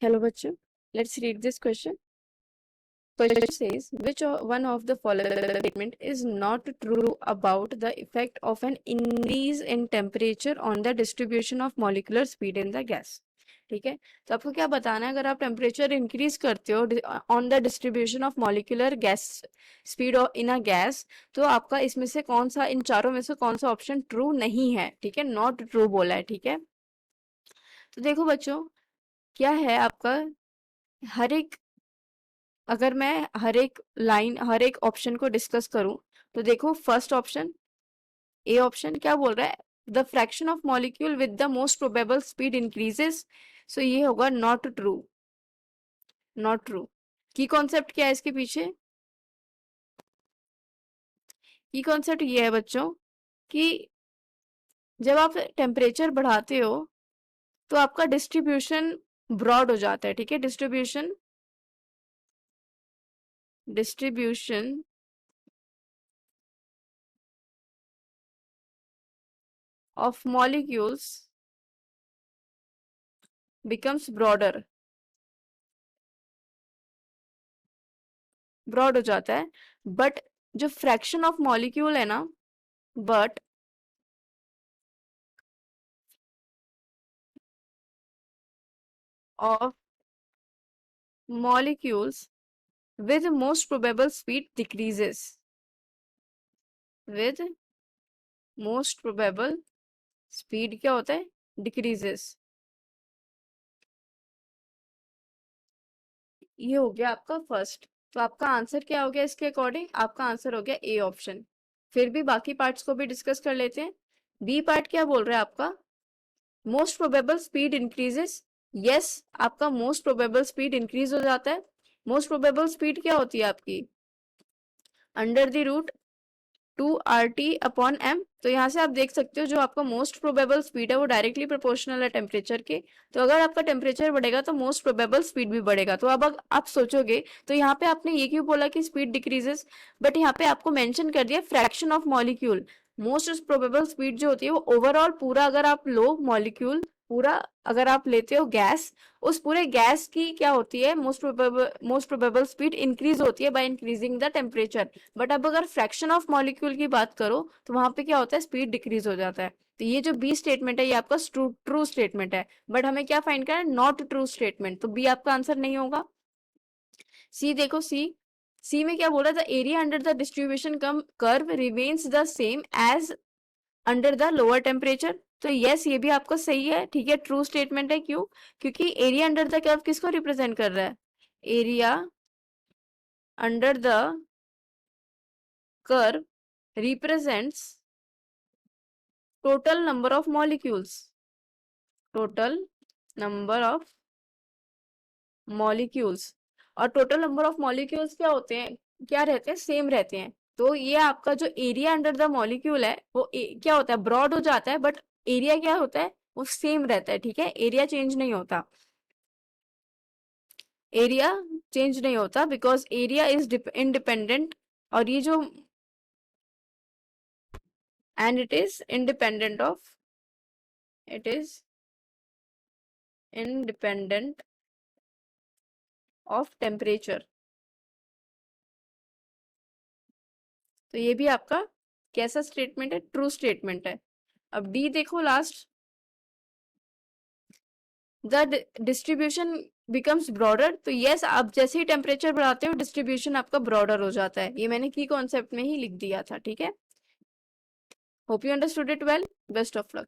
Hello bachcho, let's read this question. Question says, which one of the following statement is not true about the effect of an increase in temperature on the distribution of molecular speed in the gas? ठीक है, तो आपको क्या बताना है, अगर आप temperature increase करते हो on the distribution of molecular gas speed in a gas, तो आपका इसमें से कौन सा, इन चारों में से कौन सा ऑप्शन ट्रू नहीं है? ठीक है, नॉट ट्रू बोला है। ठीक है, तो देखो बच्चों, क्या है आपका, हर एक, अगर मैं हर एक लाइन, हर एक ऑप्शन को डिस्कस करूं, तो देखो फर्स्ट ऑप्शन, ए ऑप्शन क्या बोल रहा है, the fraction of molecule with the most probable speed increases. So ये होगा नॉट ट्रू, नॉट ट्रू। की कॉन्सेप्ट क्या है इसके पीछे? की कॉन्सेप्ट ये है बच्चों कि जब आप टेम्परेचर बढ़ाते हो तो आपका डिस्ट्रीब्यूशन ब्रॉड हो जाता है। ठीक है, distribution of molecules becomes broad हो जाता है, बट जो फ्रैक्शन ऑफ मॉलिक्यूल है ना, but of molecules with most probable speed decreases, with most probable speed क्या होता है? decreases। ये हो गया आपका फर्स्ट। तो आपका आंसर क्या हो गया इसके अकॉर्डिंग? आपका आंसर हो गया ए ऑप्शन। फिर भी बाकी पार्ट्स को भी डिस्कस कर लेते हैं। बी पार्ट क्या बोल रहा है आपका? Most probable speed increases. Yes, आपका मोस्ट प्रोबेबल स्पीड इंक्रीज हो जाता है। मोस्ट प्रोबेबल स्पीड क्या होती है आपकी? Under the root 2RT/m। तो यहाँ से आप देख सकते हो जो आपका मोस्ट प्रोबेबल स्पीड है वो डायरेक्टली प्रोपोर्शनल है टेम्परेचर के। तो अगर आपका टेम्परेचर बढ़ेगा तो मोस्ट प्रोबेबल स्पीड भी बढ़ेगा। तो अब आप सोचोगे तो यहाँ पे आपने ये क्यों बोला कि स्पीड डिक्रीजेस, बट यहाँ पे आपको मेंशन कर दिया fraction of molecule. Most probable speed जो होती है वो ओवरऑल पूरा, अगर आप लो मॉलिक्यूल पूरा, अगर आप लेते हो गैस, उस पूरे गैस की क्या होती है, मोस्ट प्रोबेबल स्पीड इंक्रीज होती है by increasing the temperature. But अब अगर फ्रैक्शन ऑफ मॉलिक्यूल की बात करो तो वहां पे क्या होता है, स्पीड डिक्रीज हो जाता है। तो ये जो बी स्टेटमेंट है ये आपका ट्रू स्टेटमेंट है, बट हमें क्या फाइंड करना है? Not true statement. तो बी आपका आंसर नहीं होगा। सी देखो, सी में क्या बोला था? एरिया अंडर द डिस्ट्रीब्यूशन कम curve remains the same as under the lower temperature. तो यस, ये भी आपका सही है। ठीक है, ट्रू स्टेटमेंट है। क्यों? क्योंकि एरिया अंडर द कर्व किसको रिप्रेजेंट कर रहा है? Area under the curve represents total number of molecules, total number of molecules। और टोटल नंबर ऑफ मॉलिक्यूल्स क्या होते हैं, क्या रहते हैं? सेम रहते हैं। तो ये आपका जो एरिया अंडर द मॉलिक्यूल है वो क्या होता है? ब्रॉड हो जाता है, बट एरिया क्या होता है? वो सेम रहता है। ठीक है, एरिया चेंज नहीं होता, एरिया चेंज नहीं होता बिकॉज एरिया इज इंडिपेंडेंट। और ये जो, and it is independent of temperature। तो ये भी आपका कैसा स्टेटमेंट है? ट्रू स्टेटमेंट है। अब डी देखो last, the distribution becomes broader. तो यस, आप जैसे ही टेम्परेचर बढ़ाते हो डिस्ट्रीब्यूशन आपका ब्रॉडर हो जाता है। ये मैंने की कॉन्सेप्ट में ही लिख दिया था। ठीक है, hope you understood it well. Best of luck.